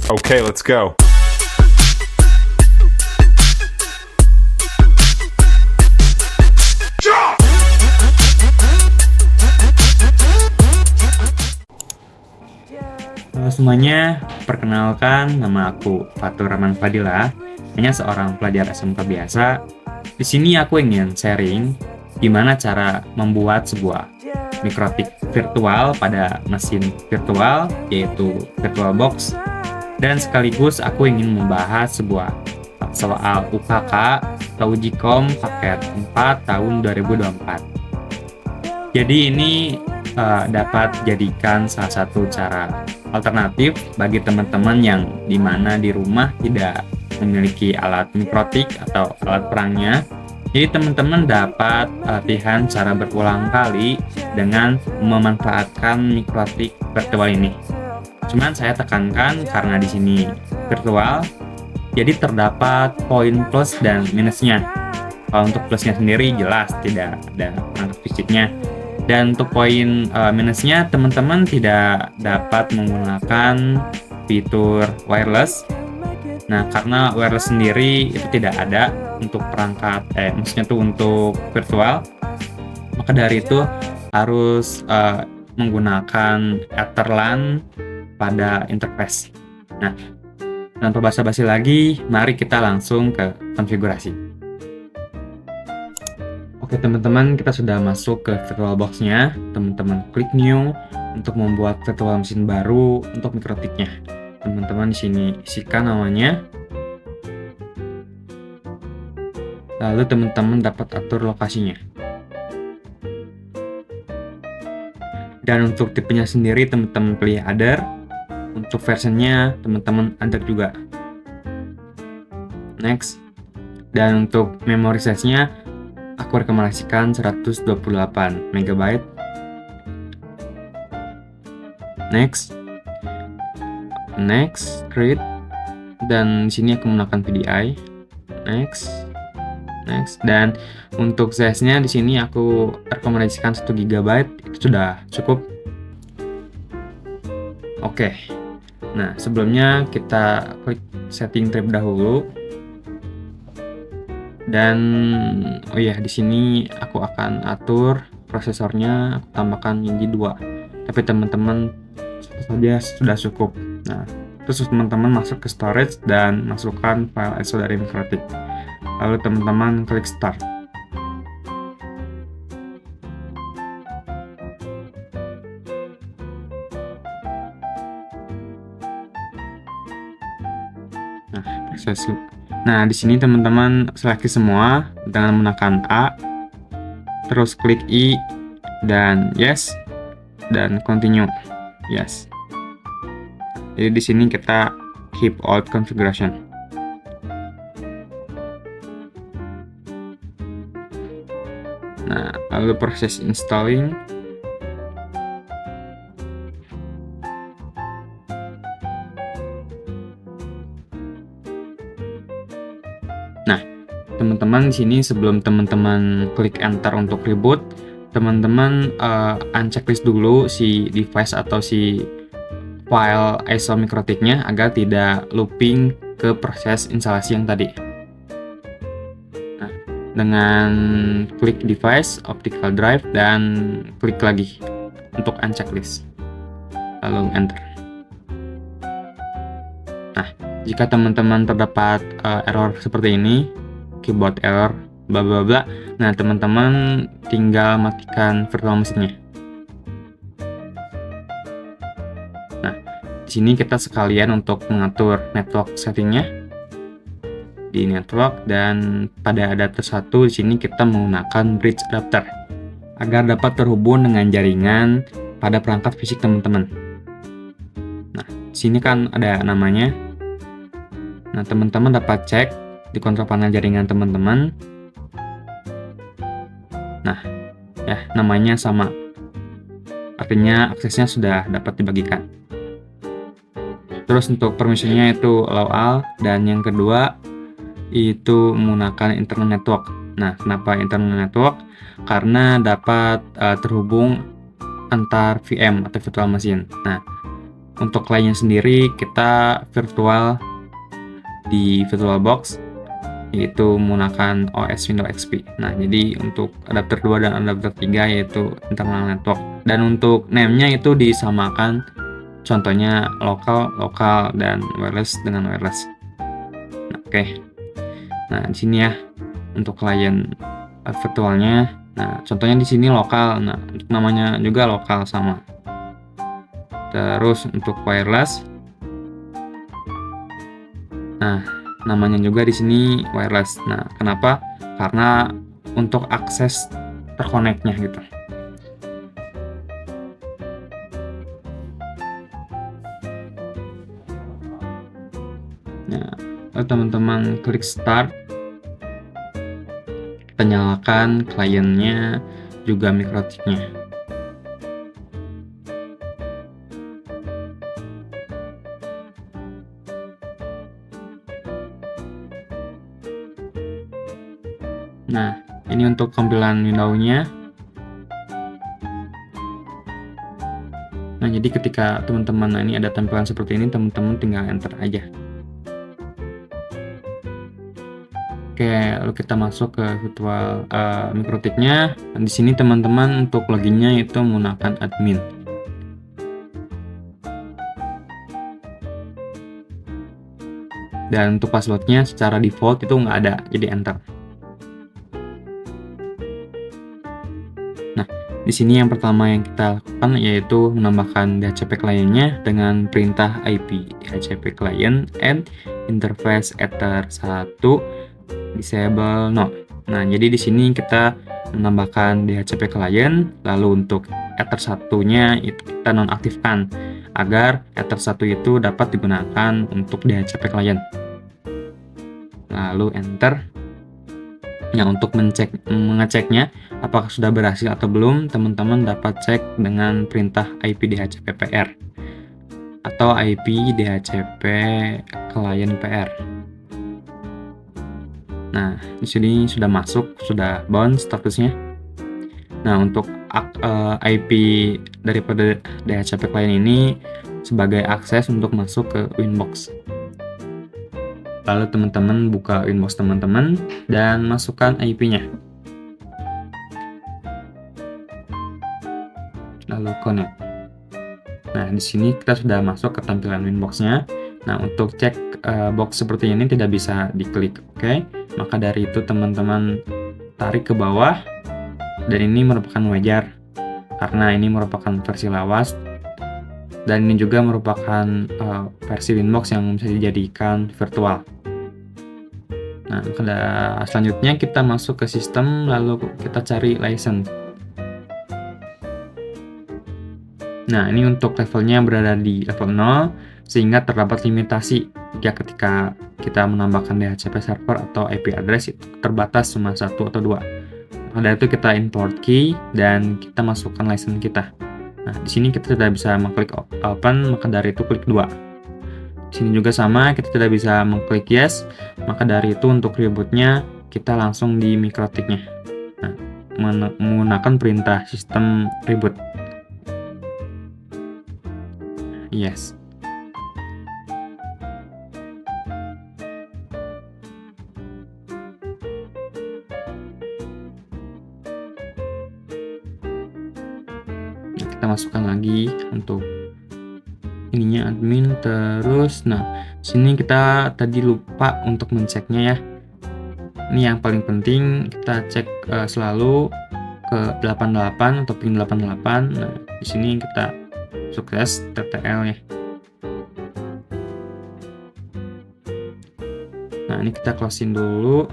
Okay, let's go. Halo semuanya, perkenalkan nama aku Fatur Rahman Fadila, hanya seorang pelajar SMK biasa. Di sini aku ingin sharing gimana cara membuat sebuah mikrotik virtual pada mesin virtual, yaitu VirtualBox, dan sekaligus aku ingin membahas sebuah soal UKK atau uji kom paket 4 tahun 2024. Jadi ini dapat dijadikan salah satu cara alternatif bagi teman-teman yang dimana di rumah tidak memiliki alat mikrotik atau alat perangnya. Jadi teman-teman dapat latihan cara berulang kali dengan memanfaatkan mikrotik virtual ini. Cuman saya tekankan karena di sini virtual, jadi terdapat poin plus dan minusnya. Kalau untuk plusnya sendiri jelas tidak ada perangkat fisiknya. Dan untuk poin minusnya, teman-teman tidak dapat menggunakan fitur wireless. Nah, karena wireless sendiri itu tidak ada untuk perangkat, maksudnya tuh untuk virtual. Maka dari itu harus menggunakan Etherland pada interface. Nah, tanpa basa-basi lagi, mari kita langsung ke konfigurasi. Oke teman-teman, kita sudah masuk ke VirtualBox-nya. Teman-teman klik New untuk membuat virtual mesin baru untuk mikrotiknya. Teman-teman di sini isikan namanya. Lalu teman-teman dapat atur lokasinya. Dan untuk tipenya sendiri teman-teman pilih Other. Untuk versionnya teman-teman Other juga. Next. Dan untuk memory size-nya aku rekomendasikan 128 MB. Next, create, dan di sini aku menggunakan PDI. Next, dan untuk size-nya di sini aku rekomendasikan 1 GB, itu sudah cukup. Oke. Nah, sebelumnya kita klik setting terlebih dahulu. Dan oh ya, di sini aku akan atur prosesornya, aku tambahkan menjadi 2. Tapi teman-teman saja sudah cukup. Nah, terus teman-teman masuk ke storage dan masukkan file ISO dari mikrotik. Lalu teman-teman klik start. Nah, proses. Nah, di sini teman-teman seleksi semua dengan menekan A, terus klik I dan yes, dan continue. Yes. Jadi di sini kita keep all configuration. Nah, lalu proses installing. Nah, teman-teman di sini sebelum teman-teman klik enter untuk reboot, teman-teman unchecklist dulu si device atau si file ISO mikrotiknya agar tidak looping ke proses instalasi yang tadi. Nah, dengan klik device, optical drive, dan klik lagi untuk unchecklist. Lalu enter. Nah, jika teman-teman terdapat error seperti ini, keyboard error, bla bla bla, nah teman-teman tinggal matikan virtual mesinnya. Nah, di sini kita sekalian untuk mengatur network settingnya di network, dan pada adapter 1 di sini kita menggunakan bridge adapter agar dapat terhubung dengan jaringan pada perangkat fisik teman-teman. Nah, di sini kan ada namanya. Nah, teman-teman dapat cek di kontrol panel jaringan teman-teman. Nah, ya namanya sama. Artinya aksesnya sudah dapat dibagikan. Terus untuk permissionnya itu allow all, dan yang kedua itu menggunakan internal network. Nah, kenapa internal network? Karena dapat terhubung antar VM atau virtual machine. Nah, Untuk kliennya sendiri kita virtual di VirtualBox, yaitu menggunakan OS Windows XP. Nah, jadi untuk adapter 2 dan adapter 3 yaitu internal network. Dan untuk name-nya itu disamakan, contohnya lokal, dan wireless dengan wireless. Nah, oke. Nah, di sini ya untuk klien virtualnya. Nah, contohnya di sini lokal. Nah, untuk namanya juga lokal sama. Terus untuk wireless, nah, namanya juga di sini wireless. Nah, kenapa? Karena untuk akses terkoneknya gitu. Nah, lalu teman-teman klik start. Kita nyalakan kliennya juga mikrotiknya. Nah, ini untuk tampilan window-nya. Nah, jadi ketika teman-teman ini ada tampilan seperti ini, teman-teman tinggal enter aja. Oke, lalu kita masuk ke virtual mikrotiknya. Di sini teman-teman untuk loginnya itu menggunakan admin. Dan untuk passwordnya secara default itu nggak ada, jadi enter. Nah, di sini yang pertama yang kita lakukan yaitu menambahkan DHCP kliennya dengan perintah IP DHCP client add interface ether 1 disable no. Nah, jadi di sini kita menambahkan DHCP client, lalu untuk ether 1-nya itu kita nonaktifkan agar ether 1 itu dapat digunakan untuk DHCP client. Lalu enter. Nah, untuk mengeceknya apakah sudah berhasil atau belum, teman-teman dapat cek dengan perintah IP DHCP PR atau IP DHCP client PR. Nah, di sini sudah masuk, sudah bounce statusnya. Nah, untuk IP daripada DHCP client ini sebagai akses untuk masuk ke Winbox. Lalu teman-teman buka Winbox teman-teman dan masukkan IP-nya. Lalu connect. Nah, di sini kita sudah masuk ke tampilan Winbox-nya. Nah, untuk cek box seperti ini tidak bisa diklik, oke? Maka dari itu teman-teman tarik ke bawah, dan ini merupakan wajar karena ini merupakan versi lawas, dan ini juga merupakan versi Winbox yang bisa dijadikan virtual. Nah, selanjutnya kita masuk ke sistem, lalu kita cari license. Nah, ini untuk levelnya berada di level 0, sehingga terdapat limitasi jika ketika kita menambahkan DHCP server atau IP address itu terbatas cuma 1 atau 2. Maka dari itu kita import key dan kita masukkan license kita. Nah, di sini kita tidak bisa mengklik open, maka dari itu klik 2. Di sini juga sama, kita tidak bisa mengklik yes, maka dari itu untuk rebootnya kita langsung di mikrotiknya. Nah, menggunakan perintah sistem reboot. Yes. Nah, kita masukkan lagi untuk ininya admin terus. Nah, sini kita tadi lupa untuk menceknya ya. Ini yang paling penting, kita cek selalu ke 88 atau pin 88. Nah, di sini kita sukses TTL ya. Nah, ini kita closing dulu.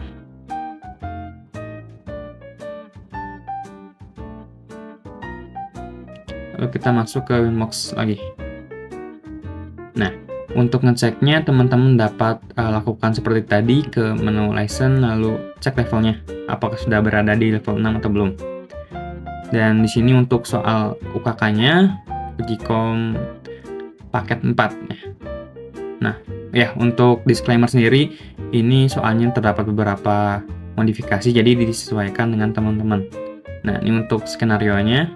Lalu kita masuk ke Winbox lagi. Nah, untuk ngeceknya teman-teman dapat lakukan seperti tadi, ke menu license lalu cek levelnya apakah sudah berada di level 6 atau belum. Dan di sini untuk soal UKK-nya Digicom paket 4 ya. Nah, ya untuk disclaimer sendiri, ini soalnya terdapat beberapa modifikasi jadi disesuaikan dengan teman-teman. Nah, ini untuk skenario-nya.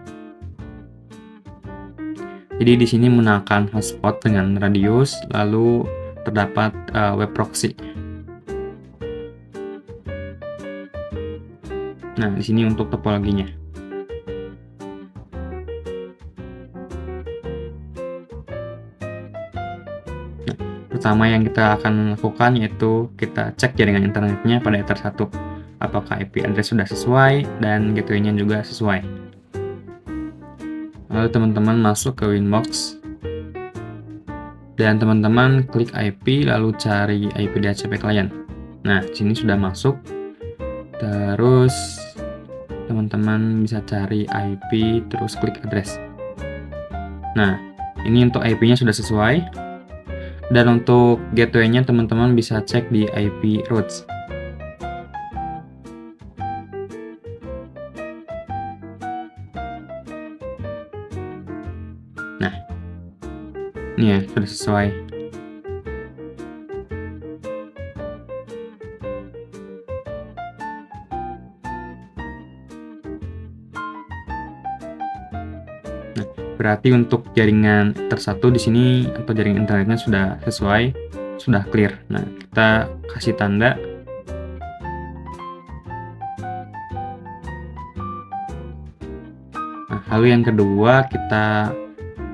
Jadi di sini menggunakan hotspot dengan radius, lalu terdapat web proxy. Nah, di sini untuk topologinya. Nah, pertama yang kita akan lakukan yaitu kita cek jaringan internetnya pada Ether 1. Apakah IP address sudah sesuai dan gateway-nya juga sesuai. Lalu teman-teman masuk ke Winbox dan teman-teman klik IP lalu cari IP DHCP client. Nah, sini sudah masuk. Terus teman-teman bisa cari IP terus klik address. Nah, ini untuk IP-nya sudah sesuai. Dan untuk gateway-nya teman-teman bisa cek di IP routes. Nah, ini ya sudah sesuai. Nah, berarti untuk jaringan tersatu di sini atau jaringan internetnya sudah sesuai, sudah clear. Nah, kita kasih tanda. Nah, lalu yang kedua kita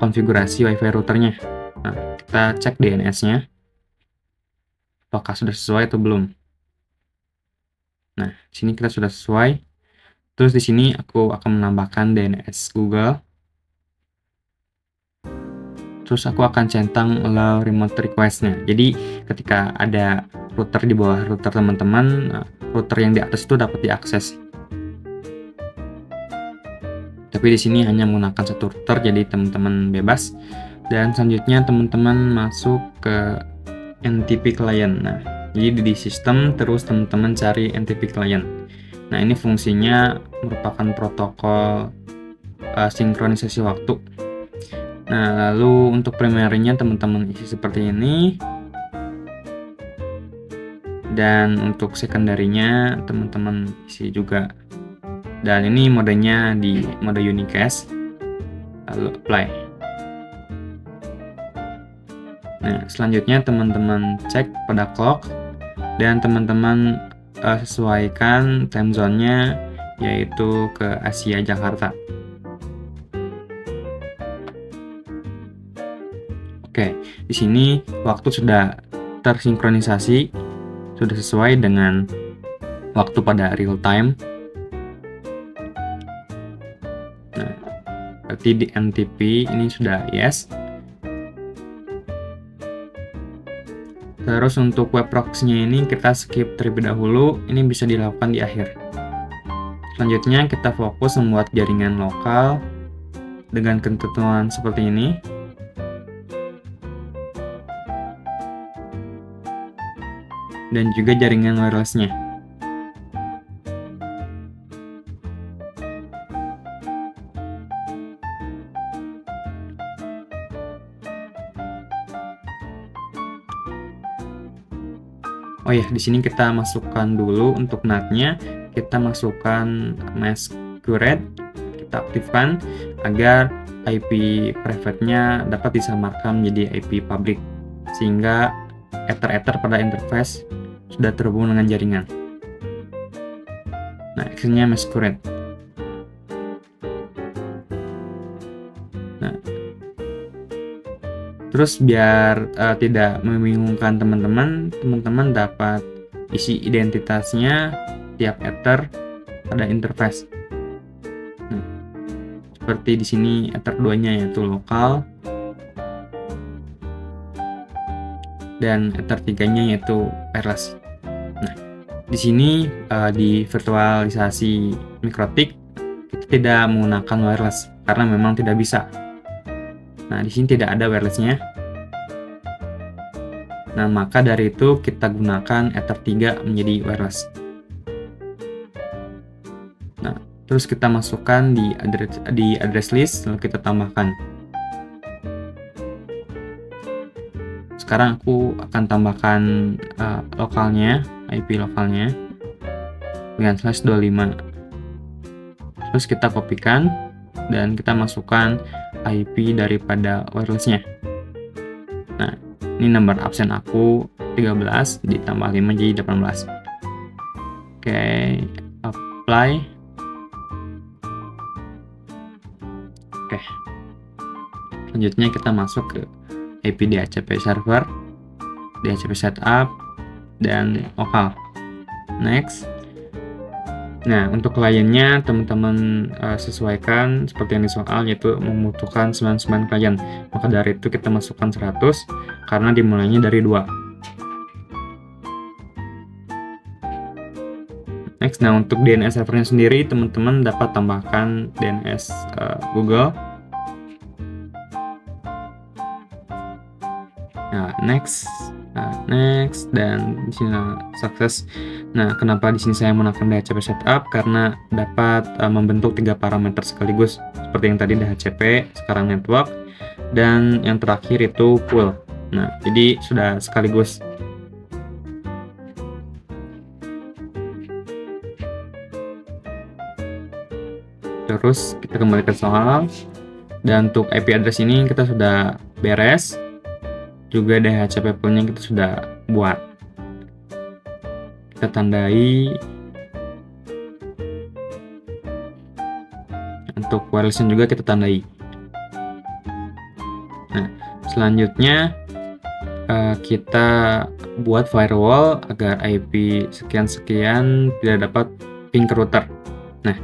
konfigurasi WiFi routernya. Nah, kita cek DNS-nya. Apakah sudah sesuai atau belum? Nah, di sini kita sudah sesuai. Terus di sini aku akan menambahkan DNS Google. Terus aku akan centang allow remote request-nya. Jadi ketika ada router di bawah router teman-teman, router yang di atas itu dapat diakses. Tapi di sini hanya menggunakan satu router, jadi teman-teman bebas. Dan selanjutnya teman-teman masuk ke NTP client. Nah, jadi di sistem terus teman-teman cari NTP client. Nah, ini fungsinya merupakan protokol sinkronisasi waktu. Nah, lalu untuk primernya teman-teman isi seperti ini. Dan untuk secondary-nya teman-teman isi juga. Dan ini modenya di mode unicast. Lalu apply. Nah, selanjutnya teman-teman cek pada clock dan teman-teman sesuaikan time zone-nya yaitu ke Asia Jakarta. Oke, di sini waktu sudah tersinkronisasi, sudah sesuai dengan waktu pada real time. Nah, berarti di NTP ini sudah yes. Terus untuk web proxy-nya ini kita skip terlebih dahulu, ini bisa dilakukan di akhir. Selanjutnya kita fokus membuat jaringan lokal dengan ketentuan seperti ini. Dan juga jaringan wireless-nya. Oh ya, di sini kita masukkan dulu untuk NAT-nya, kita masukkan masquerade, kita aktifkan agar IP private-nya dapat disamarkan menjadi IP public, sehingga ether pada interface sudah terhubung dengan jaringan. Nah, actionnya masquerade. Nah, terus biar tidak membingungkan teman-teman dapat isi identitasnya tiap ether pada interface. Nah, seperti di sini ether 2-nya yaitu lokal dan ether 3-nya yaitu wireless. Nah, di sini di virtualisasi MikroTik kita tidak menggunakan wireless karena memang tidak bisa. Nah, di sini tidak ada wireless-nya. Nah, maka dari itu kita gunakan Ether 3 menjadi wireless. Nah, terus kita masukkan di address list, lalu kita tambahkan. Sekarang aku akan tambahkan lokalnya, IP lokalnya dengan /25. Terus kita kopikan dan kita masukkan IP daripada wirelessnya. Nah, ini nomor absen aku 13 ditambah 5 jadi 18. Oke, apply. Oke. Selanjutnya kita masuk ke IP DHCP server, DHCP setup, dan lokal. Next. Nah, untuk kliennya teman-teman sesuaikan seperti yang di soal, yaitu membutuhkan 99 klien. Maka dari itu kita masukkan 100 karena dimulainya dari 2. Next, nah untuk DNS servernya sendiri teman-teman dapat tambahkan DNS Google. Nah, next dan di sini sukses. Nah, kenapa di sini saya menggunakan DHCP setup? Karena dapat membentuk 3 parameter sekaligus, seperti yang tadi DHCP, sekarang network, dan yang terakhir itu pool. Nah, jadi sudah sekaligus. Terus kita kembali ke soal, dan untuk IP address ini kita sudah beres. Juga DHCP poolnya kita sudah buat. Kita tandai. Untuk wirelessnya juga kita tandai. Nah, selanjutnya kita buat firewall agar IP sekian-sekian tidak dapat ping ke router. Nah,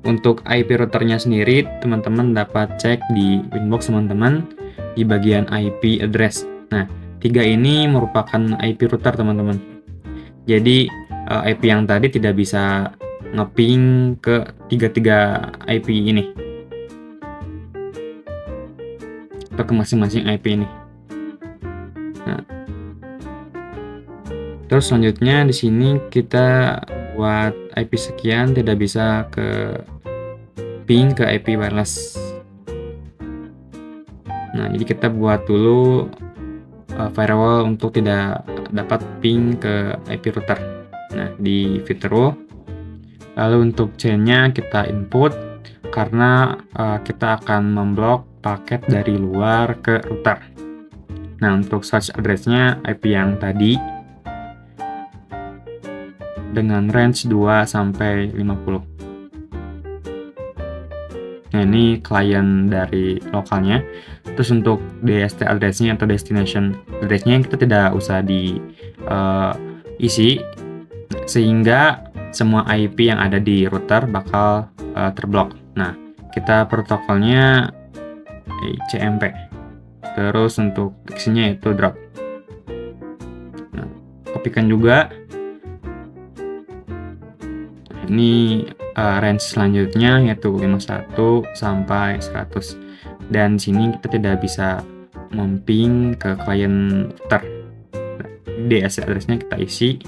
untuk IP routernya sendiri teman-teman dapat cek di Winbox teman-teman di bagian IP address. Nah, 3 ini merupakan IP router teman-teman. Jadi IP yang tadi tidak bisa ngeping ke 3 IP ini atau ke masing-masing IP ini. Nah, terus selanjutnya di sini kita buat IP sekian tidak bisa ke ping ke IP wireless. Nah, jadi kita buat dulu firewall untuk tidak dapat ping ke IP router. Nah, di fitur lalu untuk chain-nya kita input karena kita akan memblok paket dari luar ke router. Nah, untuk source address-nya IP yang tadi dengan range 2 sampai 50. Nah, ini klien dari lokalnya. Terus untuk DST address-nya atau destination address-nya kita tidak usah diisi sehingga semua IP yang ada di router bakal terblok. Nah, kita protokolnya CMP. Terus untuk action-nya itu drop. Nah, kopikan juga. Ini range selanjutnya yaitu 51 sampai 100. Dan di sini kita tidak bisa memping ke klien router. Nah, DNS address-nya kita isi.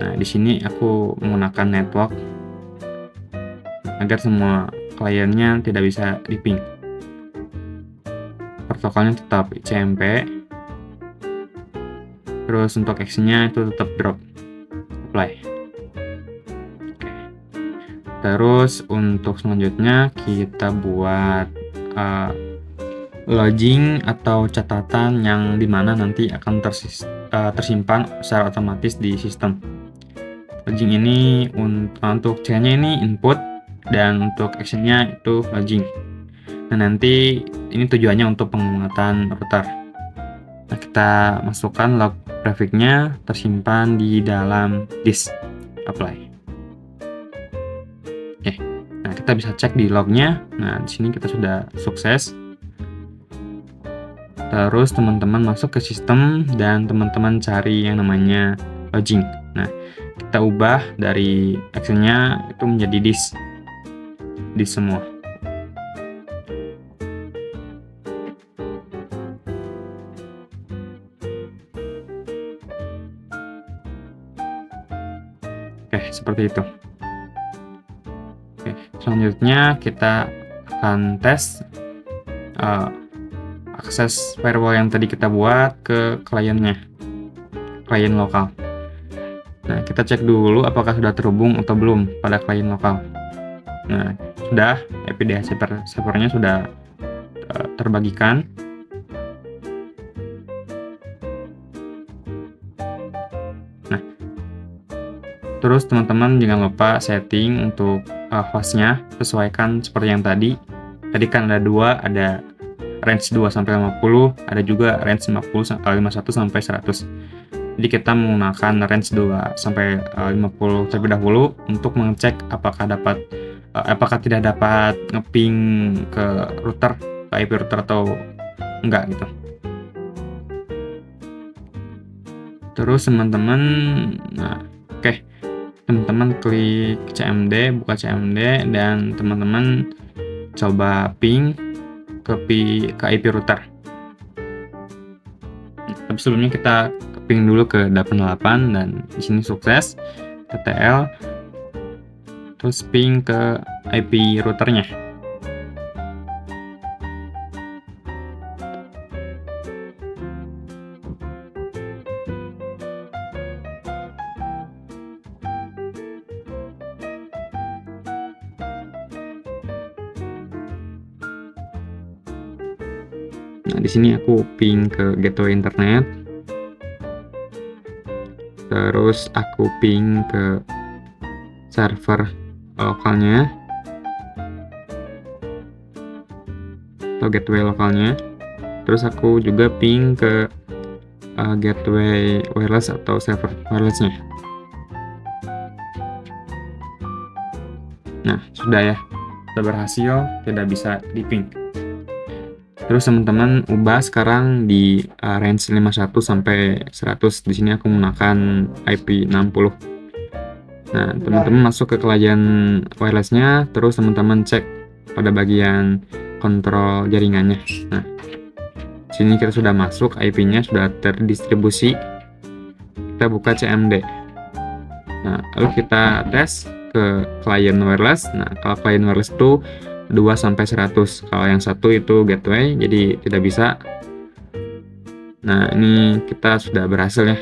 Nah, di sini aku menggunakan network agar semua kliennya tidak bisa di-ping. Protokolnya tetap CMP. Terus untuk action-nya itu tetap drop. Apply. Oke. Terus untuk selanjutnya kita buat logging atau catatan yang dimana nanti akan tersimpan secara otomatis di sistem. Logging ini untuk C-nya ini input dan untuk action-nya itu logging. Nah, nanti ini tujuannya untuk pengamatan router. Nah, kita masukkan log grafiknya tersimpan di dalam disk. Apply. Oke. Nah, kita bisa cek di lognya. Nah, di sini kita sudah sukses. Terus teman-teman masuk ke sistem dan teman-teman cari yang namanya logging. Nah, kita ubah dari actionnya itu menjadi disk semua. Oke, seperti itu. Oke, selanjutnya kita akan tes akses firewall yang tadi kita buat ke kliennya, klien lokal. Nah, kita cek dulu apakah sudah terhubung atau belum pada klien lokal. Nah, sudah, IP DHCP servernya sudah terbagikan. Nah, terus teman-teman jangan lupa setting untuk hostnya, sesuaikan seperti yang tadi. Tadi kan ada dua, ada range 2 sampai 50, ada juga range 51 sampai 100. Jadi kita menggunakan range 2 sampai 50 terlebih dahulu untuk mengecek apakah tidak dapat ngeping ke router, ke IP router atau enggak gitu. Terus teman-teman, nah oke, teman-teman klik CMD, buka CMD, dan teman-teman coba ping ke IP router. Tapi sebelumnya kita ping dulu ke 88 dan di sini sukses, TTL, terus ping ke IP routernya. Nah, di sini aku ping ke gateway internet. Terus aku ping ke server lokalnya atau gateway lokalnya. Terus aku juga ping ke gateway wireless atau server wirelessnya. Nah, sudah ya, sudah berhasil, tidak bisa di ping. Terus teman-teman ubah sekarang di range 51 sampai 100. Di sini aku menggunakan IP 60. Nah, teman-teman masuk ke klien wirelessnya, terus teman-teman cek pada bagian kontrol jaringannya. Nah, sini kita sudah masuk, IP-nya sudah terdistribusi. Kita buka CMD. Nah, lalu kita tes ke klien wireless. Nah, kalau klien wireless itu 2 sampai 100. Kalau yang satu itu gateway, jadi tidak bisa. Nah, ini kita sudah berhasil ya.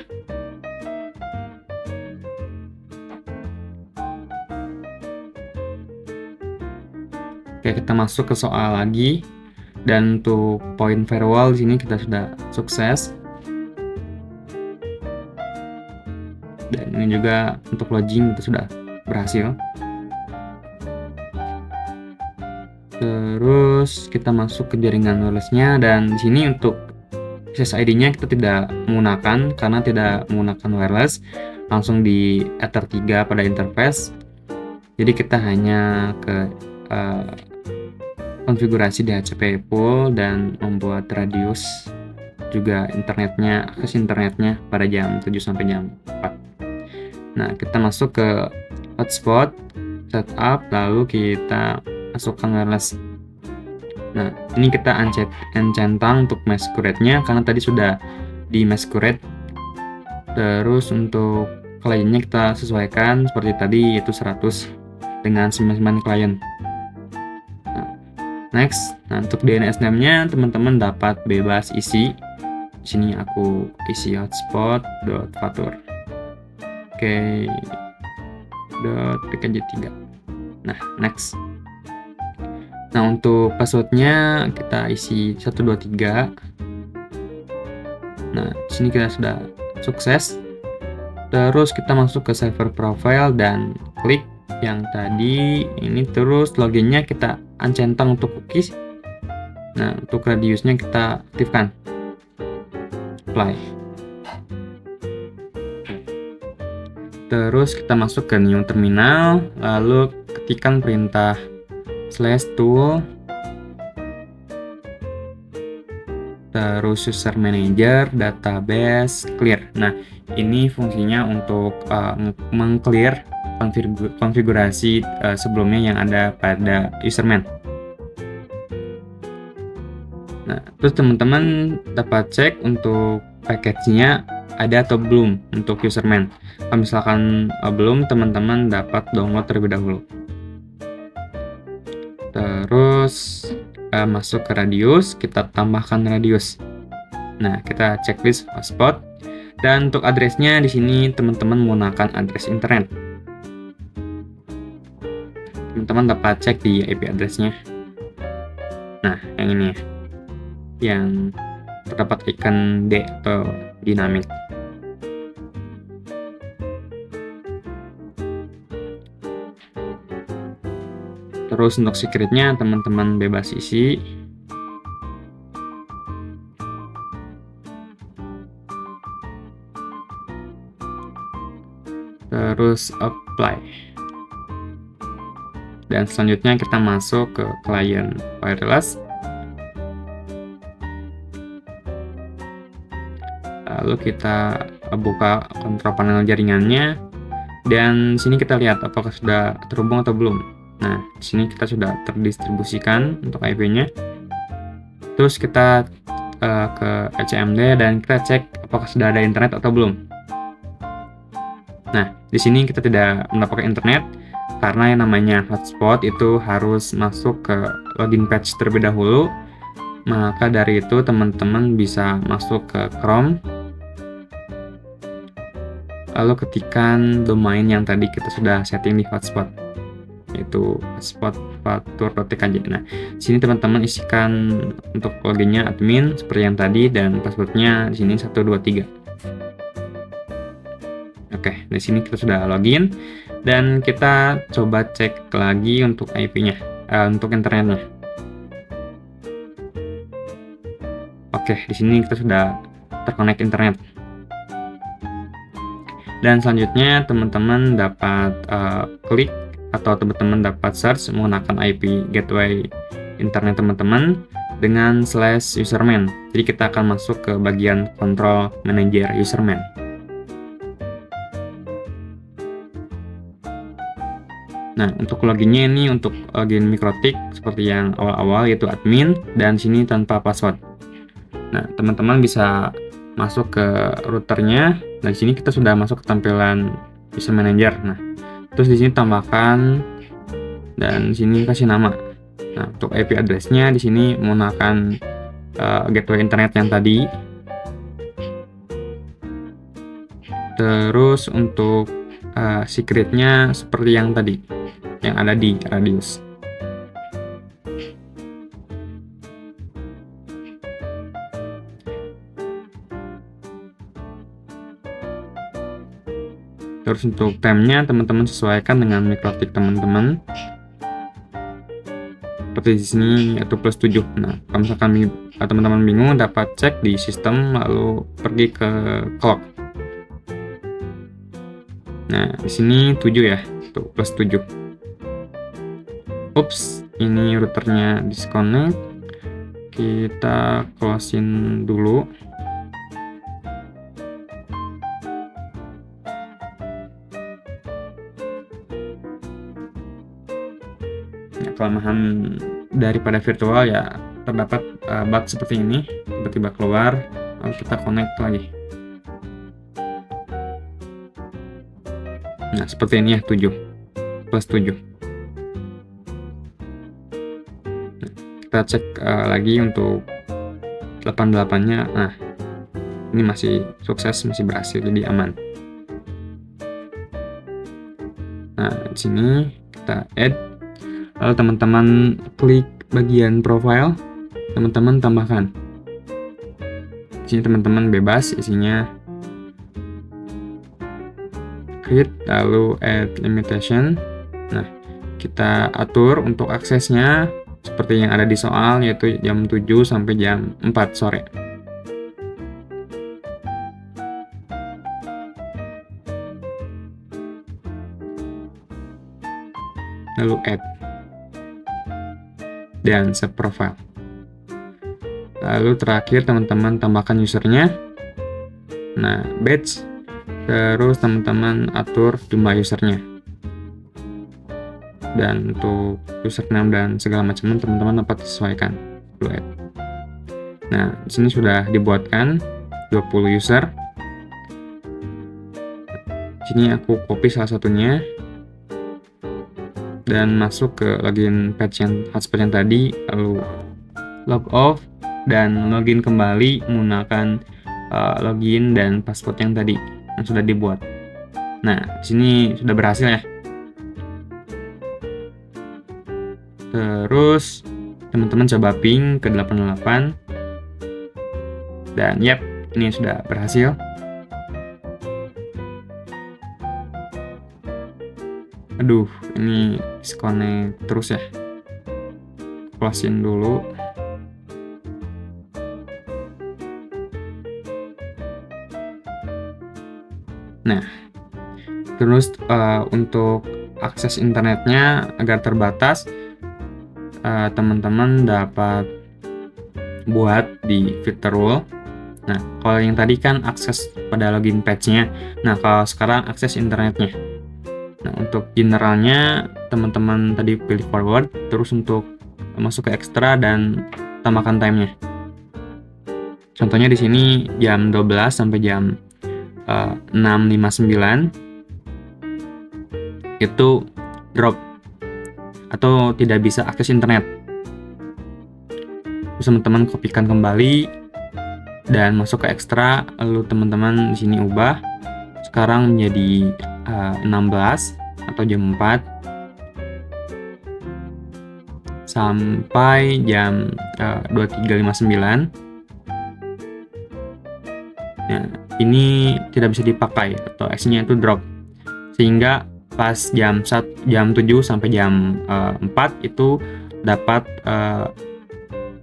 Oke, kita masuk ke soal lagi. Dan untuk point firewall di sini kita sudah sukses. Dan ini juga untuk login itu sudah berhasil. Terus kita masuk ke jaringan wirelessnya, dan di sini untuk SSID-nya kita tidak menggunakan karena tidak menggunakan wireless, langsung di Ether 3 pada interface. Jadi kita hanya ke konfigurasi DHCP pool dan membuat radius juga akses internetnya pada jam 7 sampai jam 4. Nah, kita masuk ke hotspot, setup, lalu kita masukkan wireless. Nah, ini kita encentang untuk masquerade-nya karena tadi sudah di masquerade. Terus untuk kliennya kita sesuaikan seperti tadi, yaitu 100 dengan 99 klien. Nah, next. Nah, untuk DNS name-nya teman-teman dapat bebas isi. Di sini aku isi hotspot.fatur. Oke. .pkj3. Nah, next. Nah, untuk passwordnya kita isi 123. Nah, di sini kita sudah sukses. Terus kita masuk ke server profile dan klik yang tadi ini, terus loginnya kita uncentang untuk cookies. Nah, untuk radiusnya kita aktifkan. Apply. Terus kita masuk ke new terminal, lalu ketikkan perintah /tool, terus user manager, database, clear. Nah, ini fungsinya untuk meng-clear konfigurasi sebelumnya yang ada pada userman. Nah, terus teman-teman dapat cek untuk package-nya ada atau belum untuk userman. Kalau misalkan belum, teman-teman dapat download terlebih dahulu. Terus masuk ke radius, kita tambahkan radius. Nah, kita checklist hotspot. Dan untuk addressnya di sini teman-teman menggunakan address internet. Teman-teman dapat cek di IP addressnya. Nah, yang ini ya, yang terdapat icon D atau dinamik. Terus untuk secretnya teman-teman bebas isi. Terus apply. Dan selanjutnya kita masuk ke client wireless. Lalu kita buka kontrol panel jaringannya. Dan sini kita lihat apakah sudah terhubung atau belum. Nah, di sini kita sudah terdistribusikan untuk IP-nya. Terus kita ke HMD dan kita cek apakah sudah ada internet atau belum. Nah, di sini kita tidak mendapatkan internet karena yang namanya hotspot itu harus masuk ke login page terlebih dahulu. Maka dari itu teman-teman bisa masuk ke Chrome. Lalu ketikkan domain yang tadi kita sudah setting di hotspot, yaitu hotspot.fatur.tkj. Nah, sini teman-teman isikan untuk loginnya admin seperti yang tadi dan passwordnya di sini 123. Oke, di sini kita sudah login dan kita coba cek lagi untuk IP-nya, untuk internetnya. Oke, di sini kita sudah terkonek internet. Dan selanjutnya teman-teman dapat klik atau teman-teman dapat search menggunakan IP gateway internet teman-teman dengan /userman. Jadi kita akan masuk ke bagian control manager userman. Nah, untuk loginnya ini untuk login Mikrotik seperti yang awal-awal yaitu admin dan sini tanpa password. Nah, teman-teman bisa masuk ke routernya. Nah, di sini kita sudah masuk ke tampilan user manager. Nah, terus di sini tambahkan dan di sini kasih nama. Nah, untuk IP address-nya di sini menggunakan gateway internet yang tadi. Terus untuk secret-nya seperti yang tadi, yang ada di radius. Terus untuk time-nya teman-teman sesuaikan dengan Mikrotik teman-teman. Seperti di sini yaitu +7. Nah, kalau misalkan teman-teman bingung dapat cek di sistem lalu pergi ke clock. Nah, di sini 7 ya, tuh +7. Ups, ini routernya disconnect. Kita close-in dulu. Kelemahan daripada virtual ya terdapat bug seperti ini, tiba-tiba keluar, lalu kita connect lagi. Nah, seperti ini ya, 7 +7. Nah, kita cek lagi untuk 88-nya. Nah, ini masih sukses, masih berhasil, jadi aman. Nah, di sini kita add. Lalu teman-teman klik bagian profile, teman-teman tambahkan. Di sini teman-teman bebas isinya create, lalu add limitation. Nah, kita atur untuk aksesnya seperti yang ada di soal, yaitu jam 7 sampai jam 4 sore. Lalu add dan save profile. Lalu terakhir teman-teman tambahkan usernya. Nah, badge. Terus teman-teman atur jumlah usernya. Dan untuk username dan segala macam teman-teman dapat sesuaikan. Lalu add. Nah, di sini sudah dibuatkan 20 user. Di sini aku copy salah satunya dan masuk ke login page yang hotspot yang tadi, lalu log off dan login kembali menggunakan login dan password yang tadi yang sudah dibuat. Nah, di sini sudah berhasil ya. Terus teman-teman coba ping ke 88 dan yap, ini sudah berhasil. Aduh, ini disconnect terus ya. Closein dulu. Nah, terus untuk akses internetnya agar terbatas, teman-teman dapat buat di fitur rule. Nah, kalau yang tadi kan akses pada login page-nya. Nah, kalau sekarang akses internetnya. Nah, untuk generalnya teman-teman tadi pilih forward, terus untuk masuk ke extra dan tambahkan time-nya. Contohnya di sini jam 12 sampai jam 6.59 itu drop atau tidak bisa akses internet. Terus teman-teman kopikan kembali dan masuk ke ekstra, lalu teman-teman di sini ubah sekarang menjadi 16 atau jam 4 sampai jam 23.59. Nah, ini tidak bisa dipakai atau X-nya itu drop, sehingga pas jam 7 sampai jam 4 itu dapat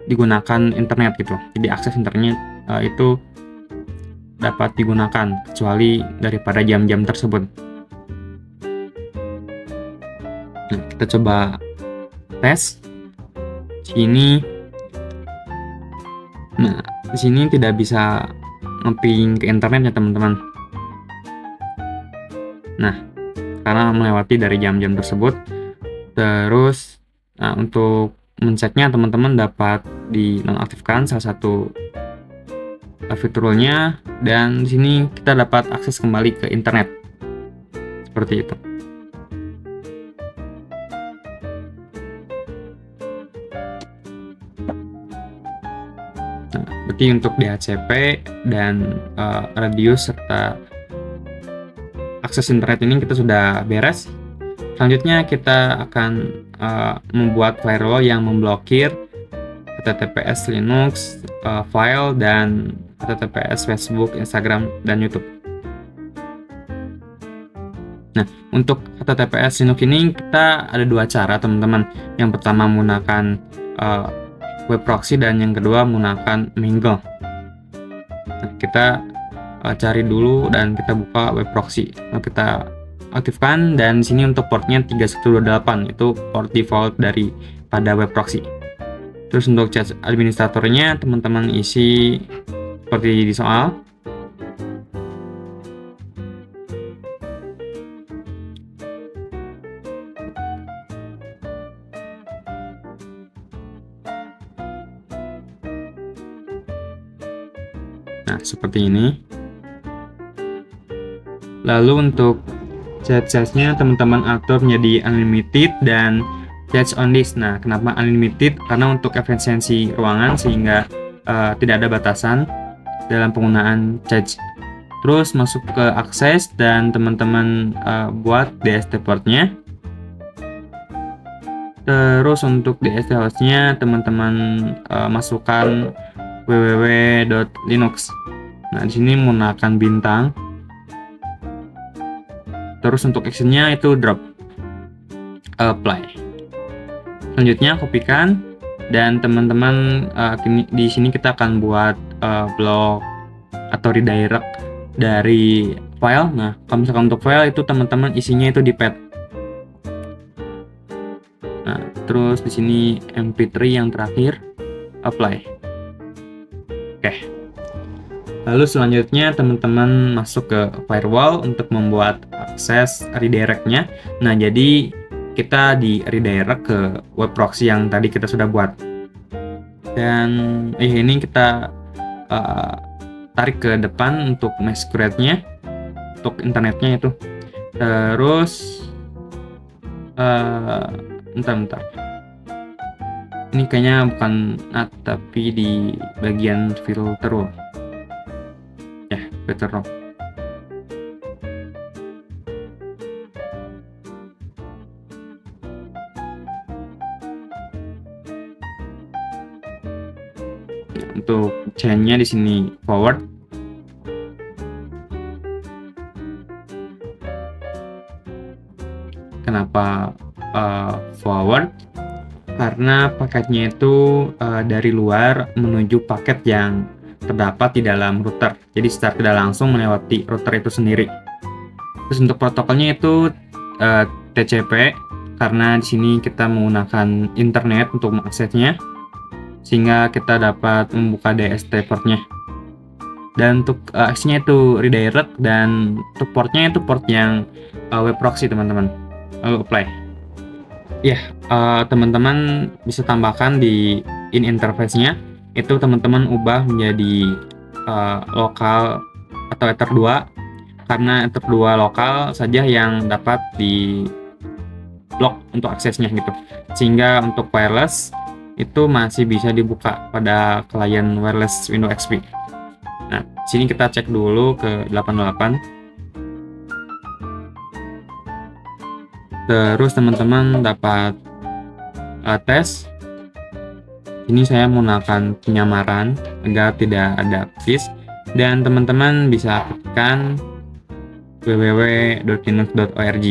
digunakan internet gitu. Jadi akses internetnya itu dapat digunakan kecuali daripada jam-jam tersebut. Nah, kita coba tes sini. Nah, di sini tidak bisa ngeping ke internet ya teman-teman. Nah, karena melewati dari jam-jam tersebut. Terus untuk menceknya teman-teman dapat dinonaktifkan salah satu fiturnya, dan di sini kita dapat akses kembali ke internet seperti itu. Nah, berarti untuk DHCP dan radius serta akses internet ini kita sudah beres. Selanjutnya kita akan membuat firewall yang memblokir HTTPS Linux, file, dan HTTPS Facebook, Instagram, dan YouTube. Nah, untuk HTTPS Linux ini kita ada dua cara teman-teman. Yang pertama menggunakan web proxy dan yang kedua menggunakan Mingle. Nah, kita cari dulu dan kita buka web proxy. Nah, kita aktifkan, dan di sini untuk portnya 3128 itu port default dari pada web proxy. Terus untuk chat administratornya teman-teman isi seperti di soal. Nah, seperti ini. Lalu untuk chat-chatnya teman-teman atur menjadi unlimited dan chat on disk. Nah, kenapa unlimited? Karena untuk efisiensi ruangan sehingga tidak ada batasan dalam penggunaan chat. Terus masuk ke akses dan teman-teman buat DST portnya. Terus untuk DST hostnya teman-teman masukkan www.linux. Nah, di sini menggunakan bintang. Terus untuk actionnya itu drop, apply. Selanjutnya kopikan, dan teman-teman di sini kita akan buat blok atau redirect dari file. Nah, kalau misalkan untuk file itu teman-teman isinya itu di pad. Nah, terus di sini mp3 yang terakhir, apply. Oke. Lalu selanjutnya teman-teman masuk ke firewall untuk membuat akses redirect-nya. Nah, jadi kita di redirect ke web proxy yang tadi kita sudah buat. Dan ini kita tarik ke depan untuk masquerade-nya, untuk internetnya itu. Terus bentar. Ini kayaknya bukan tapi di bagian filter. Ya, better row. Untuk chainnya di sini forward. Kenapa forward? Karena paketnya itu dari luar menuju paket yang terdapat di dalam router. Jadi secara tidak langsung melewati router itu sendiri. Terus untuk protokolnya itu TCP, karena di sini kita menggunakan internet untuk mengaksesnya, sehingga kita dapat membuka DST portnya. Dan untuk aksinya itu redirect, dan untuk portnya itu port yang web proxy teman-teman. Lalu apply. Ya, teman-teman bisa tambahkan di in interface-nya itu teman-teman ubah menjadi lokal atau Ether 2, karena Ether 2 lokal saja yang dapat di block untuk aksesnya gitu. Sehingga untuk wireless itu masih bisa dibuka pada klien wireless Windows XP. Nah, sini kita cek dulu ke 88. Terus teman-teman dapat tes. Ini saya menggunakan penyamaran agar tidak ada cookies, dan teman-teman bisa ketikkan www.linux.org.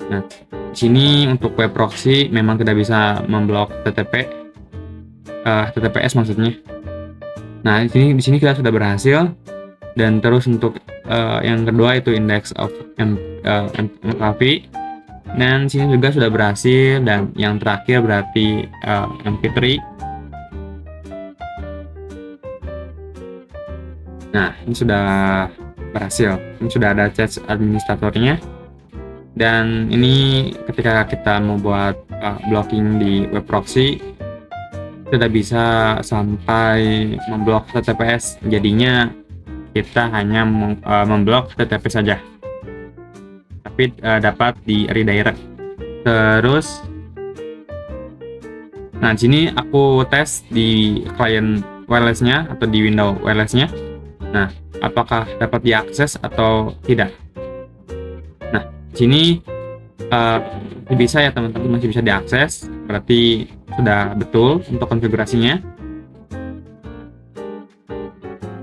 Nah, di sini untuk web proxy memang tidak bisa memblok TTPS maksudnya. Nah, di sini kita sudah berhasil. Dan terus untuk yang kedua itu index of MKV, dan sini juga sudah berhasil. Dan yang terakhir berarti MP3. Nah, ini sudah berhasil. Ini sudah ada chat administratornya. Dan ini ketika kita membuat blocking di web proxy, tidak bisa sampai memblok TTPS. Jadinya kita hanya memblok TTP saja, tapi dapat di redirect. Terus, nah di sini aku tes di klien wirelessnya atau di Windows wirelessnya. Nah, apakah dapat diakses atau tidak? Nah, di sini bisa ya teman-teman, masih bisa diakses. Berarti sudah betul untuk konfigurasinya.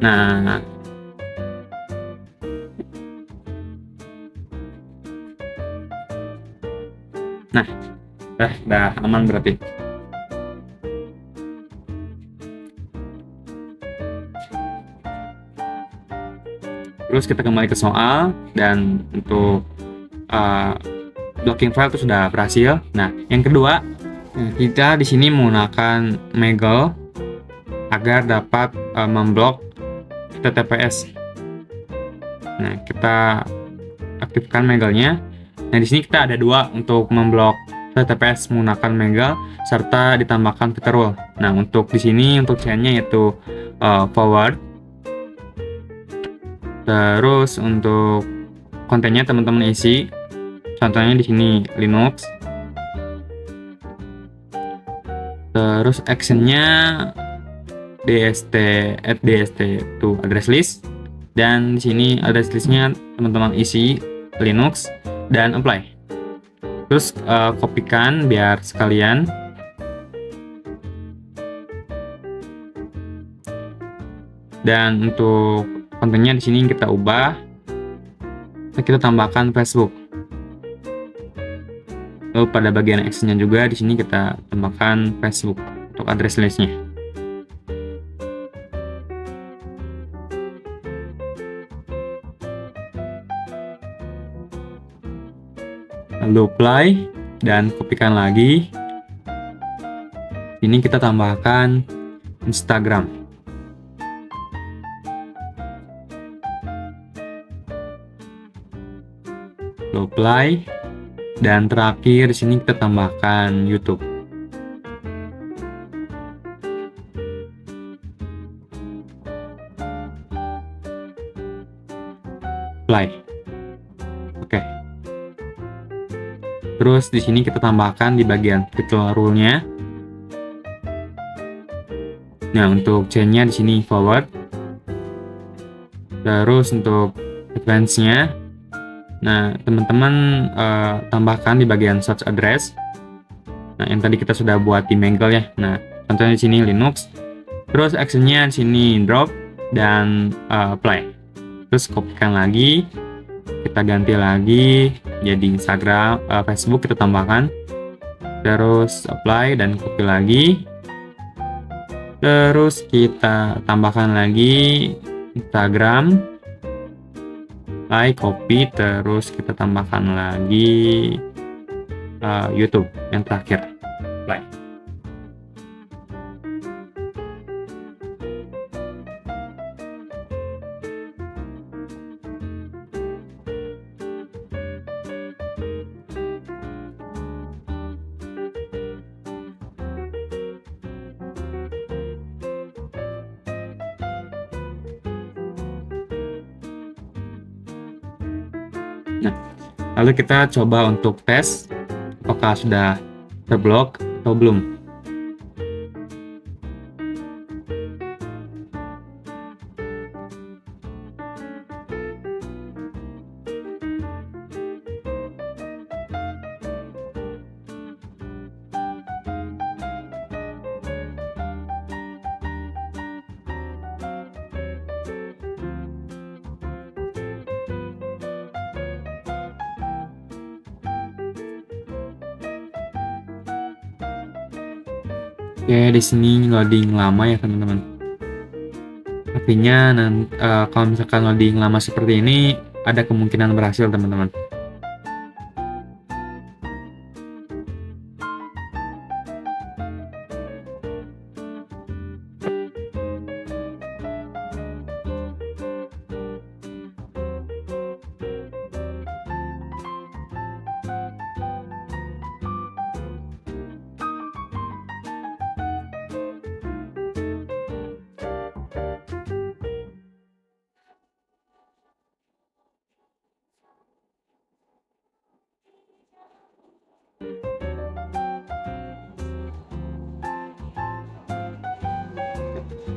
Nah, udah aman berarti. Terus kita kembali ke soal, dan untuk blocking file itu sudah berhasil. Nah, yang kedua, kita di sini menggunakan Meagle agar dapat memblok TTPS. Nah, kita aktifkan Meagle-nya. Nah, di sini kita ada dua untuk memblok TTPS menggunakan Meagle, serta ditambahkan Peter rule. Nah, untuk di sini untuk chain-nya yaitu forward. Terus untuk kontennya teman-teman isi. Contohnya di sini Linux. Terus actionnya DST to address list, dan di sini address listnya teman-teman isi Linux dan apply. Terus kopikan biar sekalian. Dan untuk kontennya di sini kita ubah. Kita tambahkan Facebook. Lalu pada bagian actionnya juga di sini kita tambahkan Facebook untuk address listnya. Lalu apply dan kopikan lagi. Ini kita tambahkan Instagram. Lalu apply. Dan terakhir di sini kita tambahkan YouTube. Apply. Oke. Terus di sini kita tambahkan di bagian title rule-nya. Nah, untuk chain-nya di sini forward. Terus untuk advance-nya, nah teman-teman tambahkan di bagian search address. Nah, yang tadi kita sudah buat di Mangle ya. Nah, contohnya di sini Linux. Terus actionnya di sini drop dan play. Terus kopikan lagi, kita ganti lagi jadi Instagram, Facebook kita tambahkan. Terus apply dan copy lagi. Terus kita tambahkan lagi Instagram, like, copy, terus kita tambahkan lagi YouTube yang terakhir, like. Nah, lalu kita coba untuk tes apakah sudah terblok atau belum. Oke, di sini loading lama ya teman-teman. Artinya kalau misalkan loading lama seperti ini, ada kemungkinan berhasil teman-teman.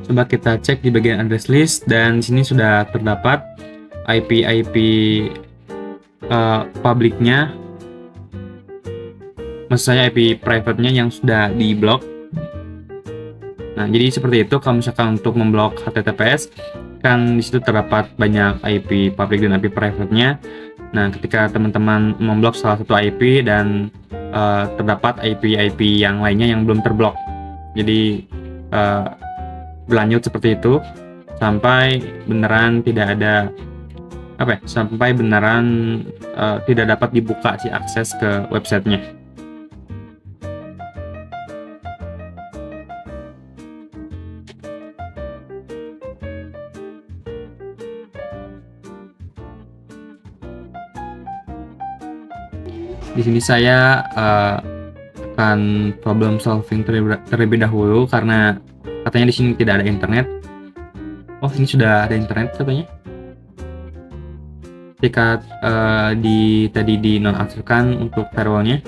Coba kita cek di bagian address list, dan di sini sudah terdapat IP publiknya, maksud saya IP private-nya yang sudah di blok. Nah, jadi seperti itu. Kalau misalkan untuk memblok HTTPS, kan di situ terdapat banyak IP public dan IP private-nya. Nah, ketika teman-teman memblok salah satu IP dan terdapat IP yang lainnya yang belum terblok, jadi berlanjut seperti itu sampai beneran tidak ada sampai beneran tidak dapat dibuka si akses ke websitenya. Di sini saya akan problem solving terlebih dahulu karena katanya di sini tidak ada internet. Oh, ini sudah ada internet katanya. Ketika tadi dinonaktifkan untuk firewallnya,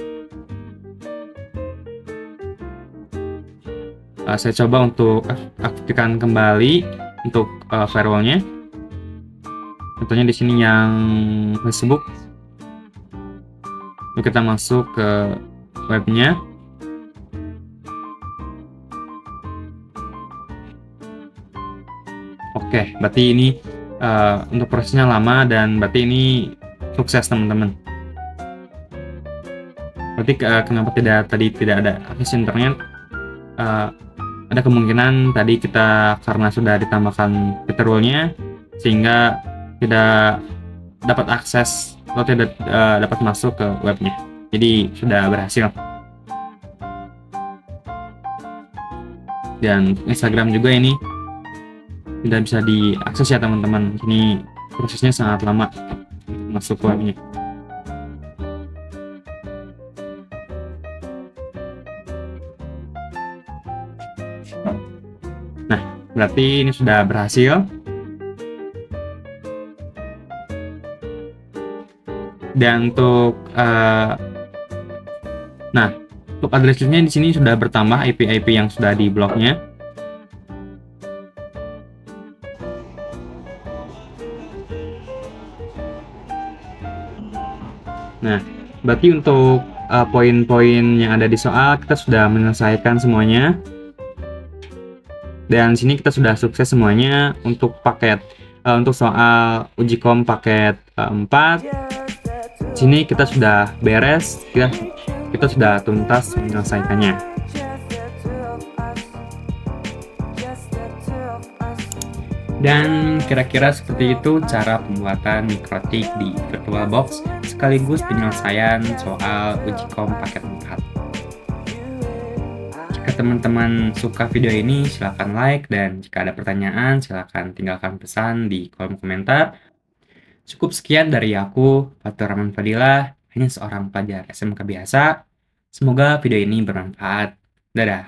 saya coba untuk aktifkan kembali untuk firewallnya. Contohnya di sini yang Facebook. Lalu kita masuk ke webnya. Oke, berarti ini untuk prosesnya lama dan berarti ini sukses teman-teman. Berarti kenapa tidak ada akses internet? Ada kemungkinan tadi kita karena sudah ditambahkan firewall-nya sehingga tidak dapat akses atau tidak dapat masuk ke webnya. Jadi sudah berhasil. Dan Instagram juga ini tidak bisa diakses ya teman-teman. Ini prosesnya sangat lama masuk ke webnya. Nah, berarti ini sudah berhasil. Dan untuk untuk address listnya di sini sudah bertambah IP yang sudah di bloknya. Nah, berarti untuk poin-poin yang ada di soal kita sudah menyelesaikan semuanya. Dan sini kita sudah sukses semuanya untuk untuk soal uji kom paket 4. Sini kita sudah beres, kita sudah tuntas menyelesaikannya. Dan kira-kira seperti itu cara pembuatan mikrotik di VirtualBox sekaligus penyelesaian soal uji kom paket 4. Jika teman-teman suka video ini, silahkan like, dan jika ada pertanyaan, silahkan tinggalkan pesan di kolom komentar. Cukup sekian dari aku, Fatur Rahman Fadilah, hanya seorang pelajar SMK biasa. Semoga video ini bermanfaat. Dadah.